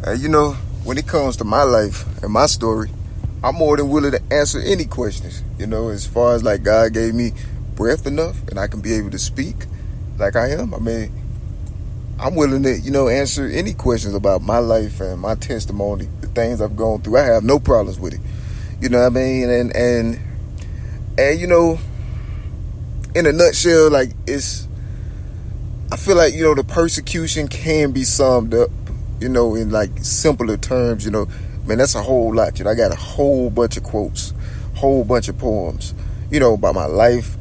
When it comes to my life and my story, I'm more than willing to answer any questions. As far as like God gave me breath enough and I can be able to speak like I am. I mean, I'm willing to, answer any questions about my life and my testimony, the things I've gone through. I have no problems with it. You know what I mean? And in a nutshell, like I feel like, the persecution can be summed up, in like simpler terms, man, that's a whole lot. I got a whole bunch of quotes, whole bunch of poems, about my life,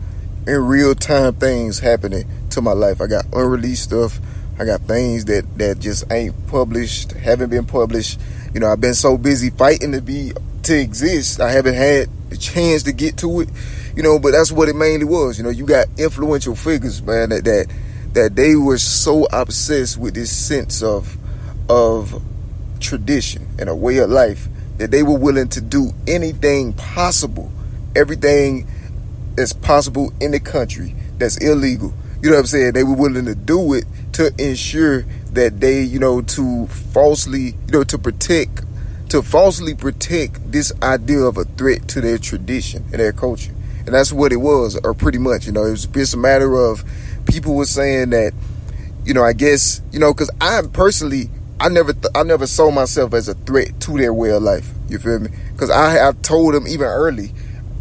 in real time things happening to my life. I got unreleased stuff. I got things that just ain't published, haven't been published. I've been so busy fighting to exist. I haven't had the chance to get to it, but that's what it mainly was. You got influential figures, man, that they were so obsessed with this sense of tradition and a way of life that they were willing to do anything possible, everything that's possible in the country that's illegal. You know what I'm saying? They were willing to do it to ensure that they, to falsely protect this idea of a threat to their tradition and their culture. And that's what it was, or pretty much, it was just a matter of people were saying that, I guess, because I personally, I never saw myself as a threat to their way of life. You feel me? Because I told them even early,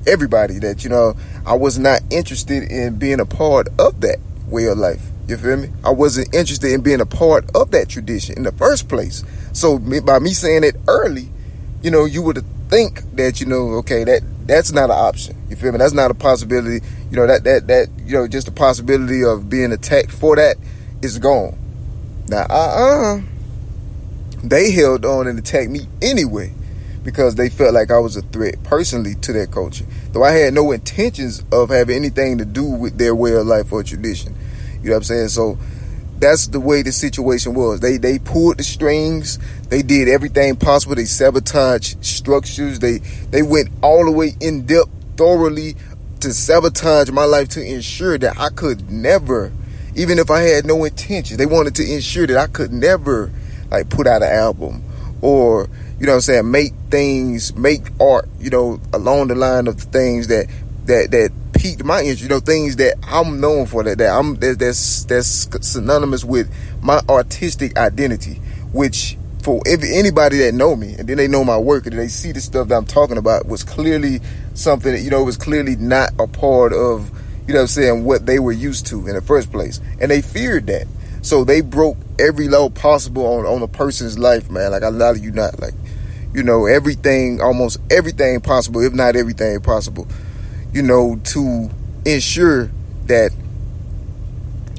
everybody, that, I was not interested in being a part of that way of life. You feel me? I wasn't interested in being a part of that tradition in the first place. So by me saying it early, you would think that, okay, that's not an option. You feel me? That's not a possibility. That just the possibility of being attacked for that is gone. Now, they held on and attacked me anyway because they felt like I was a threat personally to their culture, though I had no intentions of having anything to do with their way of life or tradition. You know what I'm saying? So that's the way the situation was. They pulled the strings. They did everything possible. They sabotaged structures. They went all the way in depth, thoroughly, to sabotage my life to ensure that I could never, even if I had no intention, they wanted to ensure that I could never like put out an album or, make art, along the line of the things that piqued my interest, things that I'm known for, that's synonymous with my artistic identity, which for anybody that know me and then they know my work and they see the stuff that I'm talking about was clearly something that, was clearly not a part of, what they were used to in the first place. And they feared that. So they broke every law possible on a person's life, man. Like, I lie to you not. Like, everything, almost everything possible, if not everything possible, to ensure that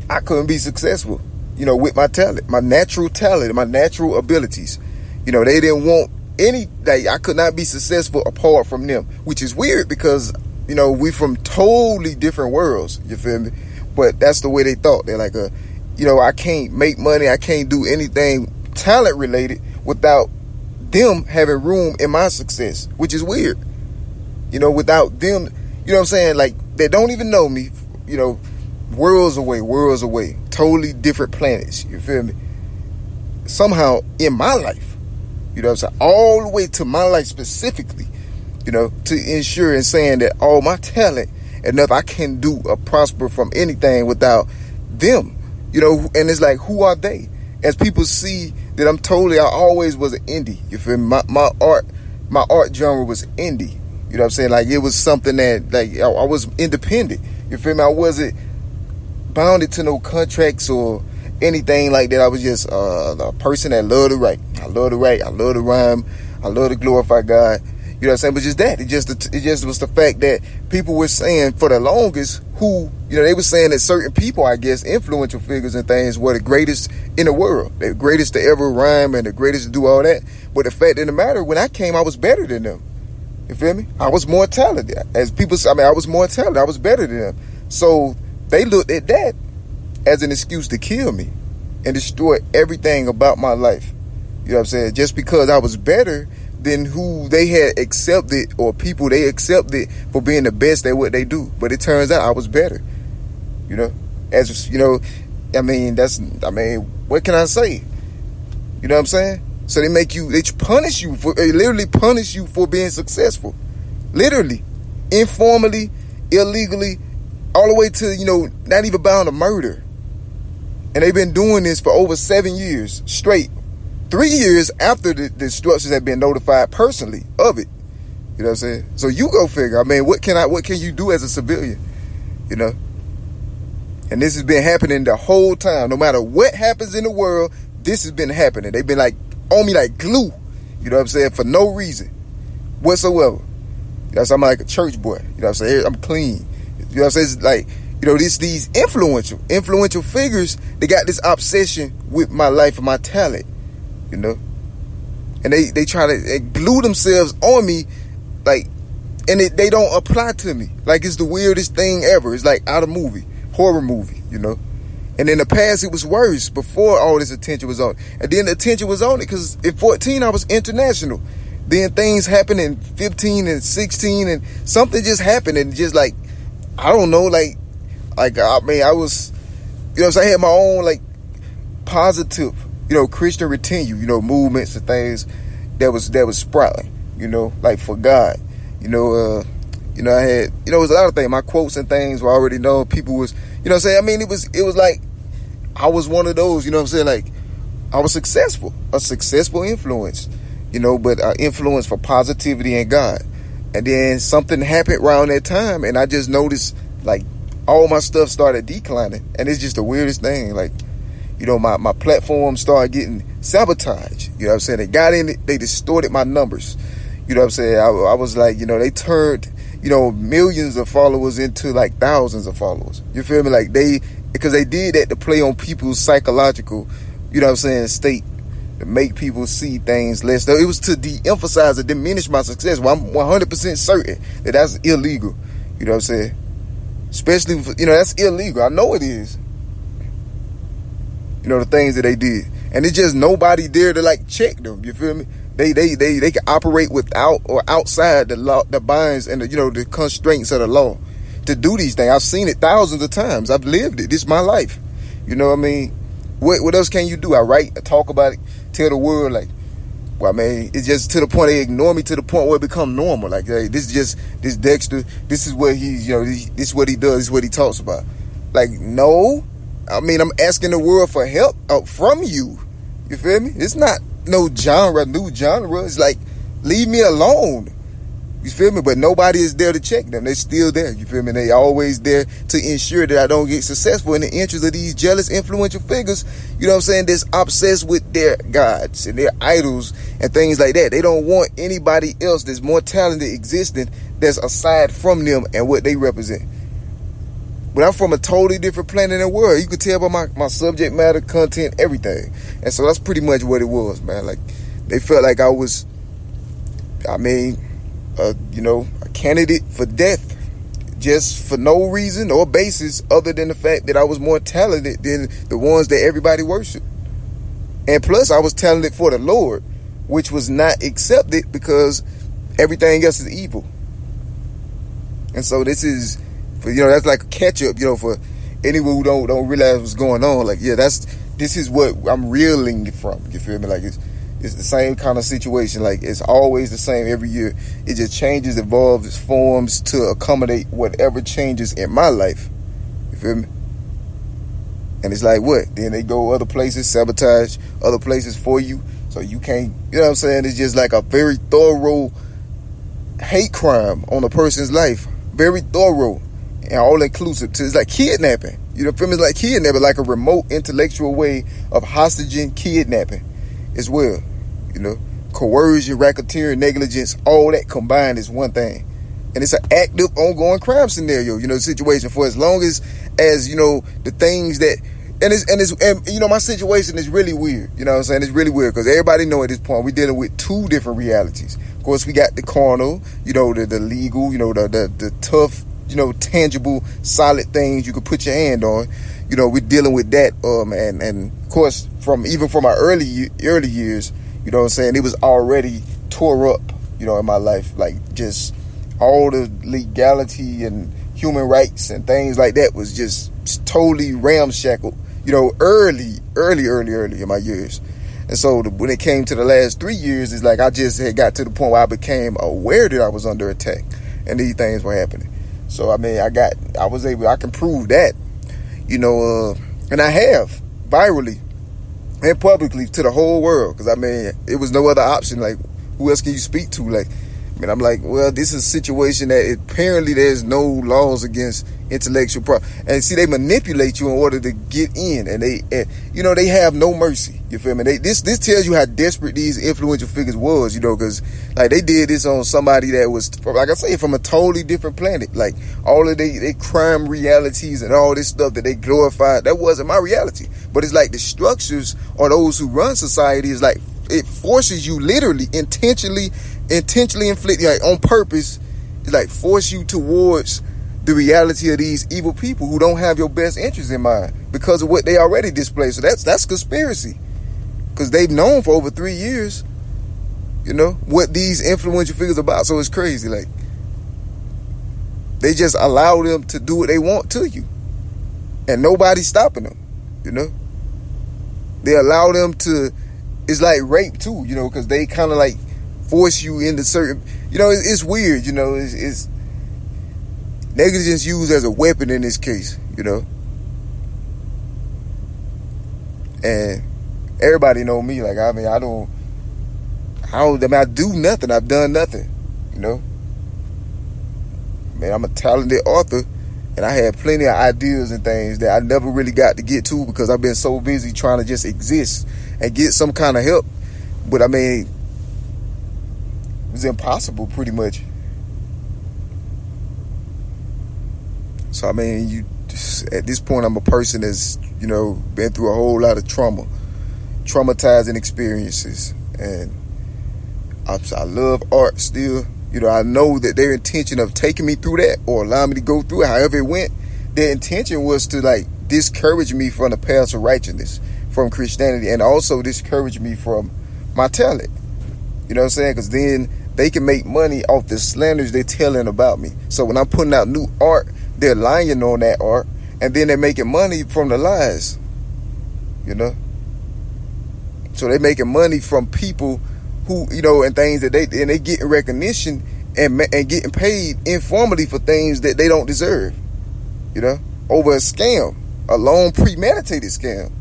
I couldn't be successful, with my talent, my natural abilities. They didn't want I could not be successful apart from them, which is weird because, we from totally different worlds, you feel me? But that's the way they thought. They're like, I can't make money, I can't do anything talent related without them having room in my success, which is weird. Without them, what I'm saying? Like, they don't even know me, worlds away, totally different planets, you feel me? Somehow in my life, what I'm saying? All the way to my life specifically, to ensure and saying that all my talent and nothing I can do or prosper from anything without them. And it's like, who are they? As people see that I always was an indie. You feel me? My art genre was indie. You know what I'm saying? Like, it was something that, like, I was independent. You feel me? I wasn't bounded to no contracts or anything like that. I was just a person that loved to write. I love to write. I love to rhyme. I love to glorify God. You know what I'm saying? But just that. It just was the fact that people were saying for the longest they were saying that certain people, I guess, influential figures and things were the greatest in the world. The greatest to ever rhyme and the greatest to do all that. But the fact of the matter, when I came, I was better than them. You feel me? I was more talented. I was more talented. I was better than them. So they looked at that as an excuse to kill me and destroy everything about my life. You know what I'm saying? Just because I was better than who they had accepted or people they accepted for being the best at what they do. But it turns out I was better. What can I say? You know what I'm saying? So they literally punish you for being successful. Literally. Informally, illegally, all the way to, not even bound to murder. And they've been doing this for over 7 years straight. 3 years after the structures have been notified personally of it. You know what I'm saying? So you go figure. I mean, what can you do as a civilian? And this has been happening the whole time. No matter what happens in the world, this has been happening. They've been like on me like glue. You know what I'm saying? For no reason whatsoever. I'm like a church boy. You know what I'm saying? I'm clean. You know what I'm saying? It's like, these influential figures, they got this obsession with my life and my talent. And they try to glue themselves on me, like, and they don't apply to me. Like, it's the weirdest thing ever. It's like out of movie, horror movie, And in the past, it was worse before all this attention was on it. And then the attention was on it because in 14, I was international. Then things happened in 15 and 16, and something just happened, and just like, I don't know, I was, I had my own, like, positive, Christian retinue, movements and things that was sprouting, like for God, I had, it was a lot of things. My quotes and things were already known. People was, what I'm saying? I mean, it was like, I was one of those, what I'm saying? Like, I was successful, a successful influence, but influence for positivity and God. And then something happened around that time, and I just noticed, like, all my stuff started declining. And it's just the weirdest thing. Like, my platform started getting sabotaged. You know what I'm saying? They got in it, they distorted my numbers. You know what I'm saying? I was like, they turned, millions of followers into like thousands of followers. You feel me? Like because they did that to play on people's psychological, state, to make people see things less. It was to de-emphasize or diminish my success. Well, I'm 100% certain that that's illegal. You know what I'm saying? Especially, that's illegal. I know it is. The things that they did. And it's just nobody there to, like, check them. You feel me? They can operate without or outside the law, the binds and the constraints of the law to do these things. I've seen it thousands of times. I've lived it. This is my life. You know what I mean? What else can you do? I write, I talk about it, tell the world, like, well, I mean, it's just to the point they ignore me, to the point where it become normal. Like, hey, this Dexter, this is what he's, this is what he does, this is what he talks about. Like, no. I mean, I'm asking the world for help from you. You feel me? It's not no new genre. It's like, leave me alone. You feel me? But nobody is there to check them. They're still there. You feel me? They always there to ensure that I don't get successful in the interest of these jealous, influential figures, that's obsessed with their gods and their idols and things like that. They don't want anybody else that's more talented existing that's aside from them and what they represent. But I'm from a totally different planet in the world. You could tell by my subject matter, content, everything. And so that's pretty much what it was, man. Like, they felt like I was, a candidate for death, just for no reason or basis other than the fact that I was more talented than the ones that everybody worshiped. And plus, I was talented for the Lord, which was not accepted because everything else is evil. And so this is, that's like a catch up, for anyone who don't realize what's going on. Like, yeah, this is what I'm reeling from. You feel me? Like, it's the same kind of situation. Like, it's always the same every year. It just changes, evolves, forms to accommodate whatever changes in my life. You feel me? And it's like, what? Then they go other places, sabotage other places for you. So you can't, you know what I'm saying? It's just like a very thorough hate crime on a person's life. Very thorough and all inclusive. It's like kidnapping. You know, feel me? It's like kidnapping, like a remote intellectual way of hostage kidnapping as well. Coercion, racketeering, negligence, all that combined is one thing. And it's an active, ongoing crime scenario, situation for as long as the things that, and my situation is really weird. You know what I'm saying? It's really weird because everybody know at this point we're dealing with two different realities. Of course, we got the carnal, the legal, the tough, tangible, solid things you could put your hand on. We're dealing with that, and of course, from our early years, what I'm saying, it was already tore up, in my life, like just all the legality and human rights and things like that was just totally ramshackled, early in my years. And so when it came to the last 3 years, it's like I just had got to the point where I became aware that I was under attack and these things were happening. So I mean, I can prove that, and I have virally and publicly to the whole world, because I mean, it was no other option. Like, who else can you speak to? Like, I mean, I'm like, well, this is a situation that apparently there's no laws against intellectual property. And see, they manipulate you in order to get in, and they have no mercy. You feel me? This tells you how desperate these influential figures was, because like they did this on somebody that was, like I say, from a totally different planet. Like all of they crime realities and all this stuff that they glorified, that wasn't my reality. But it's like the structures or those who run society is like, it forces you literally intentionally inflict, like on purpose, it like force you towards the reality of these evil people who don't have your best interests in mind because of what they already displayed. So that's conspiracy, because they've known for over 3 years, what these influential figures are about. So it's crazy. Like, they just allow them to do what they want to you, and nobody's stopping them. They allow them to. It's like rape too, because they kind of like force you into certain, it's weird, it's negligence used as a weapon in this case, and everybody know me. Like, I mean, I do nothing. I've done nothing, Man, I'm a talented author, and I had plenty of ideas and things that I never really got to get to because I've been so busy trying to just exist and get some kind of help. But I mean, it was impossible pretty much. So I mean, at this point, I'm a person that's, been through a whole lot of traumatizing experiences. And I love art still. I know that their intention of taking me through that or allowing me to go through it, however it went, their intention was to like discourage me from the path of righteousness, from Christianity, and also discourage me from my talent. You know what I'm saying? Because then they can make money off the slanders they're telling about me. So when I'm putting out new art, they're lying on that art, and then they're making money from the lies. So they're making money from people who, and things that they getting recognition and getting paid informally for things that they don't deserve. Over a scam, a long premeditated scam.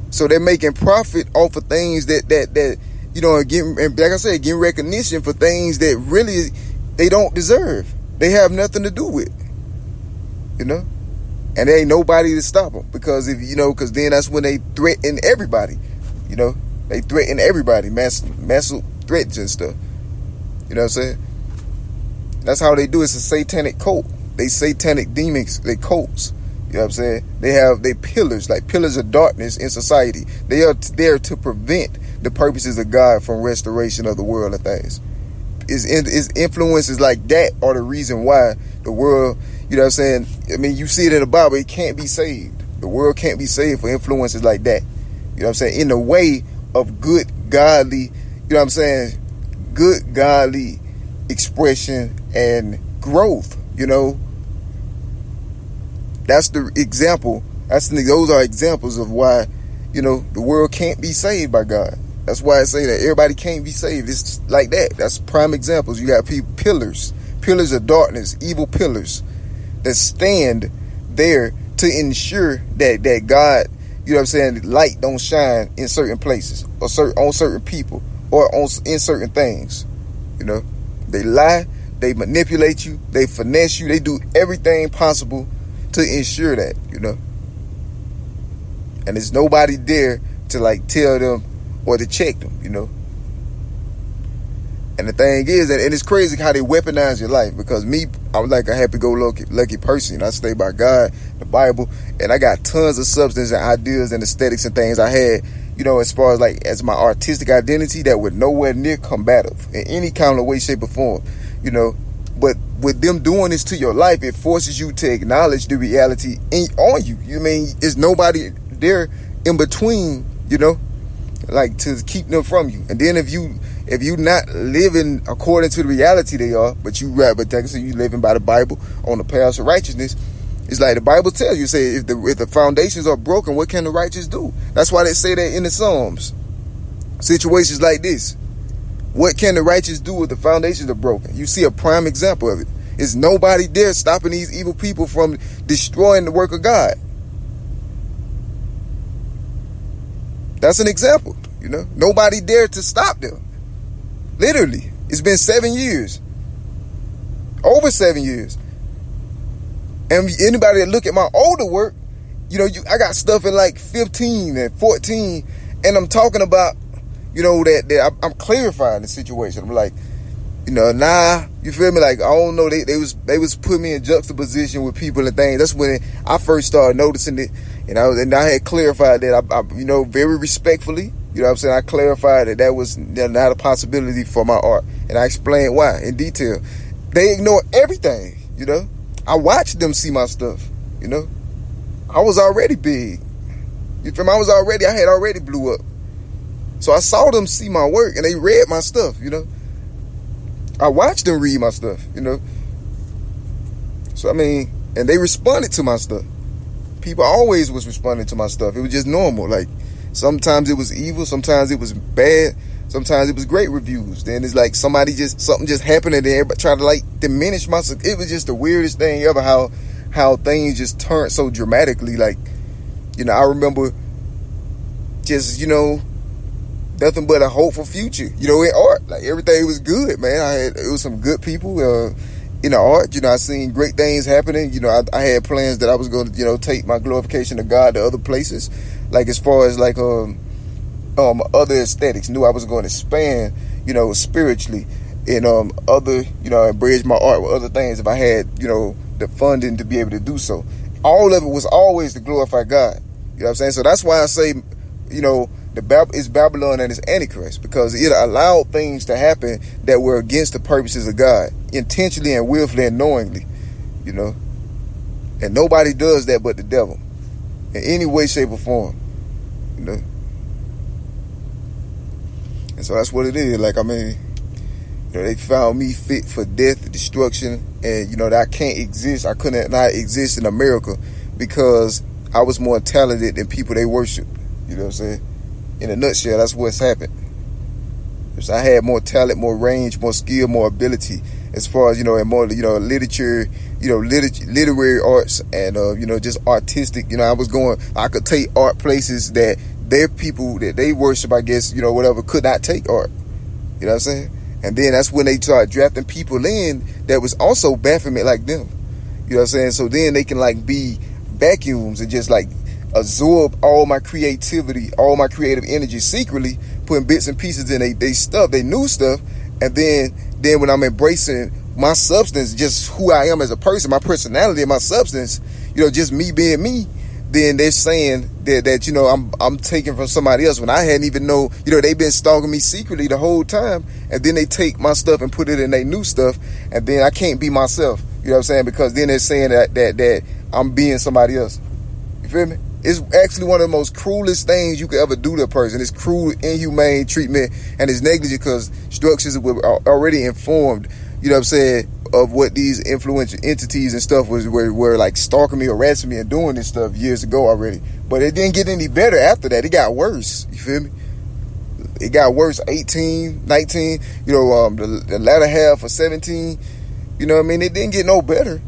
So they're making profit off of things that and like I said, getting recognition for things that really they don't deserve. They have nothing to do with, and there ain't nobody to stop them, because because then that's when they threaten everybody. They threaten everybody, massive threats and stuff. You know what I'm saying? That's how they do it. It's a satanic cult. They satanic demons, they cults. You know what I'm saying? They pillars, like pillars of darkness in society. They are there to prevent the purposes of God from restoration of the world and things. His influences like that are the reason why the world, you know what I'm saying? I mean, you see it in the Bible, it can't be saved. The world can't be saved for influences like that. You know what I'm saying? In the way of good, godly, you know what I'm saying? Good, godly expression and growth, That's the example. Those are examples of why, the world can't be saved by God. That's why I say that everybody can't be saved. It's like that. That's prime examples. You got people, pillars of darkness, evil pillars that stand there to ensure that God, you know what I'm saying, light don't shine in certain places or on certain people or in certain things. They lie, they manipulate you, they finesse you, they do everything possible to ensure that, and there's nobody there to like tell them or to check them, And the thing is, and it's crazy how they weaponize your life, because I'm like a happy-go-lucky person. I stay by God, the Bible, and I got tons of substance and ideas and aesthetics and things I had, as far as like as my artistic identity that were nowhere near combative in any kind of way, shape, or form, But with them doing this to your life, it forces you to acknowledge the reality on you. There's nobody there in between, like to keep them from you. And then if you not living according to the reality they are, but you living by the Bible on the path of righteousness, It's like the Bible tells you, say, if the foundations are broken, what can the righteous do? That's why they say that in the Psalms. Situations like this. What can the righteous do if the foundations are broken? You see a prime example of it. Is nobody there stopping these evil people from destroying the work of God. That's an example, you know. Nobody dared to stop them. Literally. It's been 7 years. Over 7 years. And anybody that look at my older work, you know, I got stuff in like 15 and 14, and I'm talking about, you know, that I'm clarifying the situation. I'm like, you know, you feel me? Like, I don't know, they was putting me in juxtaposition with people and things. That's when I first started noticing it, and I had clarified that I you know, very respectfully, you know what I'm saying, I clarified that was not a possibility for my art, and I explained why in detail. They ignore everything, you know. I watched them see my stuff, you know. I was already big. You feel me? I had already blew up. So I saw them see my work, and they read my stuff, you know. I watched them read my stuff, you know. So, I mean, and they responded to my stuff. People always was responding to my stuff. It was just normal. Like, sometimes it was evil, sometimes it was bad, sometimes it was great reviews. Then it's like something just happened, and then everybody tried to like diminish my stuff. It was just the weirdest thing ever, how things just turned so dramatically. Like, you know, I remember just, you know, nothing but a hopeful future, you know, in art. Like, everything was good, man. It was some good people in the art. You know, I seen great things happening. You know, I had plans that I was going to, you know, take my glorification of God to other places. Like, as far as like other aesthetics, knew I was going to expand, you know, spiritually, and other, you know, and bridge my art with other things if I had, you know, the funding to be able to do so. All of it was always to glorify God. You know what I'm saying? So that's why I say, you know, it's Babylon and it's Antichrist, because it allowed things to happen that were against the purposes of God, intentionally and willfully and knowingly, you know. And nobody does that but the devil, in any way, shape, or form, you know. And so that's what it is. Like, I mean, you know, they found me fit for death, destruction, and, you know, that I can't exist. I couldn't not exist in America because I was more talented than people they worship. You know what I'm saying? In a nutshell, that's what's happened. So I had more talent, more range, more skill, more ability, as far as, you know, and more, you know, literature, you know, literary arts, and you know, just artistic. You know, I could take art places that their people that they worship, I guess, you know, whatever, could not take art. You know what I'm saying? And then that's when they started drafting people in that was also Baphomet like them. You know what I'm saying? So then they can like be vacuums and just like absorb all my creativity, all my creative energy secretly, putting bits and pieces in they new stuff, and then when I'm embracing my substance, just who I am as a person, my personality and my substance, you know, just me being me, then they're saying that you know, I'm taking from somebody else when I hadn't even know, you know, they've been stalking me secretly the whole time, and then they take my stuff and put it in their new stuff, and then I can't be myself, you know what I'm saying, because then they're saying that I'm being somebody else. You feel me? It's actually one of the most cruelest things you could ever do to a person. It's cruel, inhumane treatment, and it's negligent because structures were already informed, you know what I'm saying, of what these influential entities and stuff were like stalking me, harassing me, and doing this stuff years ago already. But it didn't get any better after that. It got worse. You feel me? It got worse. 18, 19, you know, the latter half of 17, you know what I mean? It didn't get no better.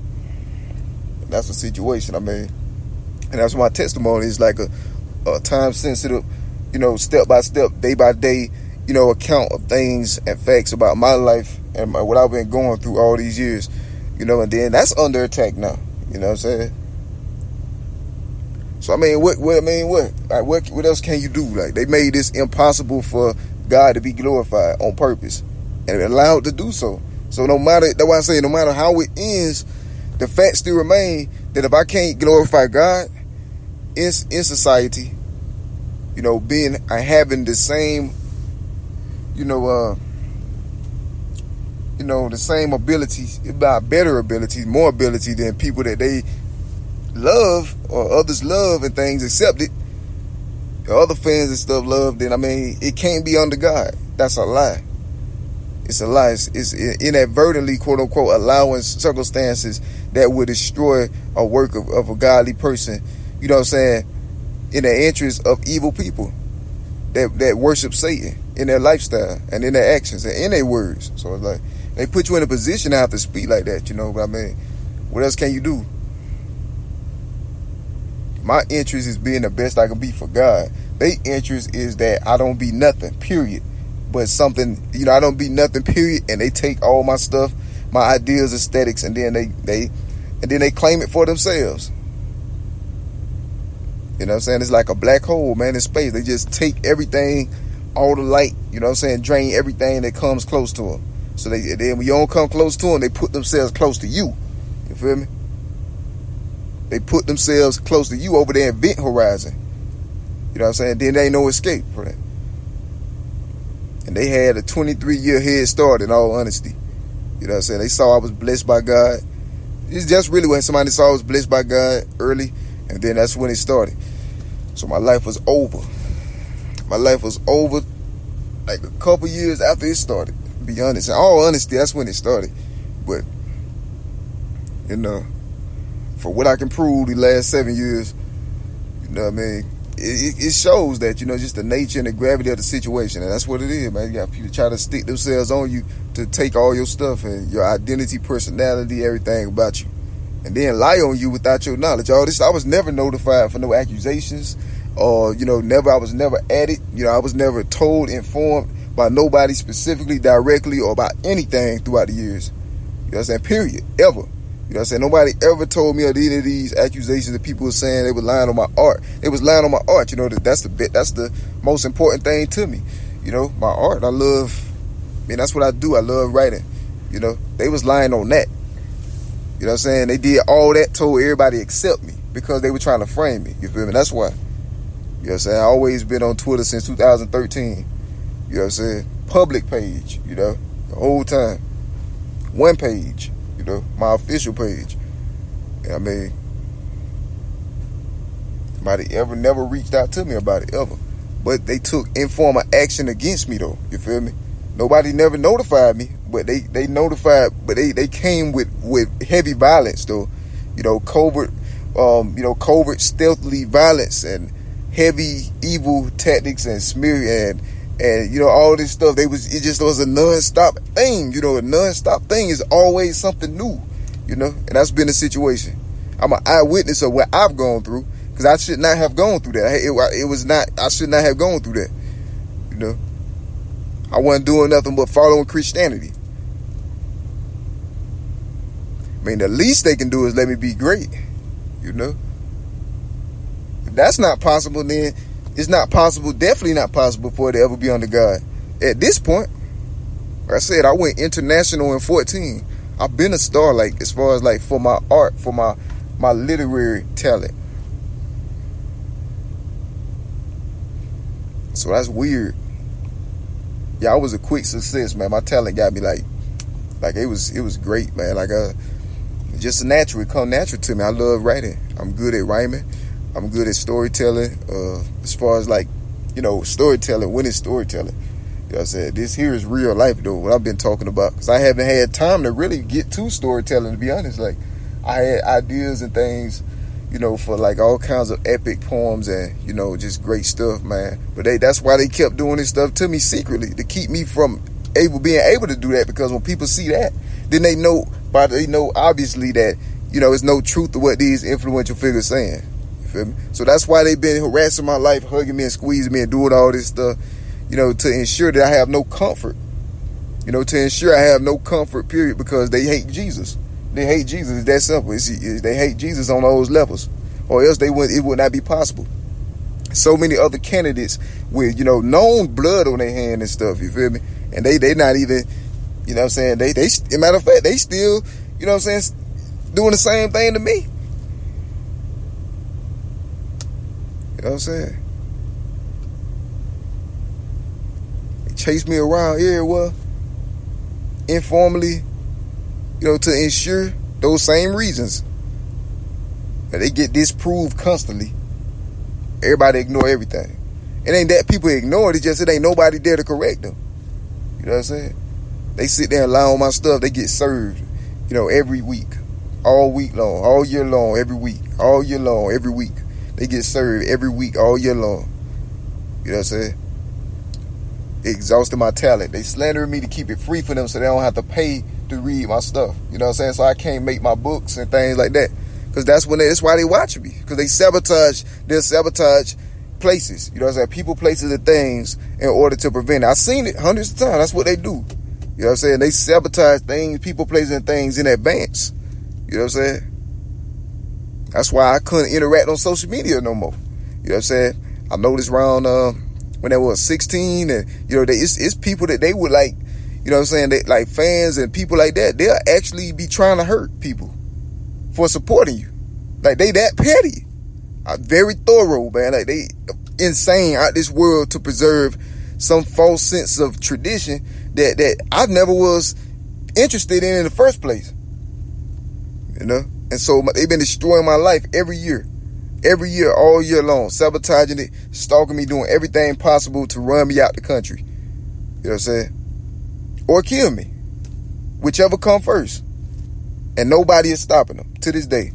That's the situation, I mean. And that's my testimony is like a time-sensitive, you know, step-by-step, day-by-day, you know, account of things and facts about my life and what I've been going through all these years, you know, and then that's under attack now, you know what I'm saying? So, I mean, what else can you do? Like, they made this impossible for God to be glorified on purpose, and allowed to do so. So that's why I say, no matter how it ends, the fact still remain that if I can't glorify God in society, you know, having the same, the same abilities, about better abilities, more ability than people that they love or others love and things accept it, or other fans and stuff love, then I mean, it can't be under God. That's a lie. It's a lie. It's inadvertently, quote unquote, allowing circumstances that would destroy a work of a godly person, you know what I'm saying, in the interest of evil people that worship Satan in their lifestyle and in their actions and in their words. So it's like, they put you in a position to have to speak like that, you know. But I mean, what else can you do? My interest is being the best I can be for God. Their interest is that I don't be nothing, period. But something, you know, I don't be nothing, period. And they take all my stuff, my ideas, aesthetics, and then they claim it for themselves. You know what I'm saying? It's like a black hole, man, in space. They just take everything, all the light, you know what I'm saying, drain everything that comes close to them. So then when you don't come close to them, they put themselves close to you. You feel me? They put themselves close to you over there in Event Horizon. You know what I'm saying? Then there ain't no escape for that. And they had a 23-year head start, in all honesty. You know what I'm saying? They saw I was blessed by God. It's just really when somebody saw I was blessed by God early, and then that's when it started. So my life was over. My life was over like a couple years after it started, to be honest. In all honesty, that's when it started. But, you know, for what I can prove the last 7 years, you know what I mean, it shows that, you know, just the nature and the gravity of the situation. And that's what it is, man. You got people try to stick themselves on you to take all your stuff and your identity, personality, everything about you, and then lie on you without your knowledge. All this, I was never notified for no accusations, or, you know, I was never at it. You know, I was never told, informed by nobody specifically, directly, or about anything throughout the years. You know what I'm saying? Period. Ever. You know what I'm saying? Nobody ever told me of any of these accusations that people were saying they were lying on my art. They was lying on my art. You know, that's the most important thing to me. You know, my art. That's what I do. I love writing. You know, they was lying on that. You know what I'm saying? They did all that, told everybody except me, because they were trying to frame me. You feel me? That's why. You know what I'm saying? I always been on Twitter since 2013. You know what I'm saying? Public page, you know, the whole time. One page. You know, my official page. I mean, nobody ever never reached out to me about it, ever. But they took informal action against me, though. You feel me? Nobody never notified me, but they notified, but they came with heavy violence, though. You know, covert, stealthily violence and heavy evil tactics and smear and you know, all this stuff. It just was a non-stop thing. You know, a non-stop thing is always something new, you know, and that's been the situation. I'm an eyewitness of what I've gone through, because I should not have gone through that. I should not have gone through that, you know. I wasn't doing nothing but following Christianity. I mean, the least they can do is let me be great, you know. If that's not possible, then it's not possible, definitely not possible for it to ever be under God. At this point, like I said, I went international in 2014. I've been a star, like, as far as, like, for my art, for my literary talent. So that's weird. Yeah, I was a quick success, man. My talent got me, like it was great, man. Like, just natural. It come natural to me. I love writing. I'm good at rhyming. I'm good at storytelling. As far as, like, you know, storytelling, winning storytelling. You know what I'm saying? This here is real life, though, what I've been talking about. Because I haven't had time to really get to storytelling, to be honest. Like, I had ideas and things, you know, for, like, all kinds of epic poems and, you know, just great stuff, man. But that's why they kept doing this stuff to me secretly, to keep me from being able to do that. Because when people see that, then they know obviously that, you know, there's no truth to what these influential figures saying. Feel me? So that's why they've been harassing my life, hugging me and squeezing me and doing all this stuff, you know, to ensure that I have no comfort. You know, to ensure I have no comfort, period, because they hate Jesus. They hate Jesus. It's that simple. They hate Jesus on those levels, or else it would not be possible. So many other candidates with, you know, known blood on their hand and stuff, you feel me? And they not even, you know what I'm saying, they as a matter of fact, they still, you know what I'm saying, doing the same thing to me. You know what I'm saying? They chase me around everywhere, informally, you know, to ensure those same reasons. And they get disproved constantly. Everybody ignore everything. It ain't that people ignore it, it's just it ain't nobody there to correct them. You know what I'm saying? They sit there and lie on my stuff. They get served, every week, all week long, all year long, every week, all year long, every week. They get served every week, all year long. You know what I'm saying? Exhausting my talent. They slandering me to keep it free for them so they don't have to pay to read my stuff. You know what I'm saying? So I can't make my books and things like that. Because that's why they watch me. Because they'll sabotage places. You know what I'm saying? People, places, and things in order to prevent it. I've seen it hundreds of times. That's what they do. You know what I'm saying? They sabotage things, people, places, and things in advance. You know what I'm saying? That's why I couldn't interact on social media no more. You know what I'm saying? I noticed around when I was 16, and it's people that they would like, you know what I'm saying, they like fans and people like that, they'll actually be trying to hurt people for supporting you. Like, they that petty. Very thorough, man. Like, they insane out this world to preserve some false sense of tradition that I never was interested in the first place. And so they've been destroying my life every year, all year long, sabotaging it, stalking me, doing everything possible to run me out the country. You know what I'm saying? Or kill me, whichever come first. And nobody is stopping them to this day.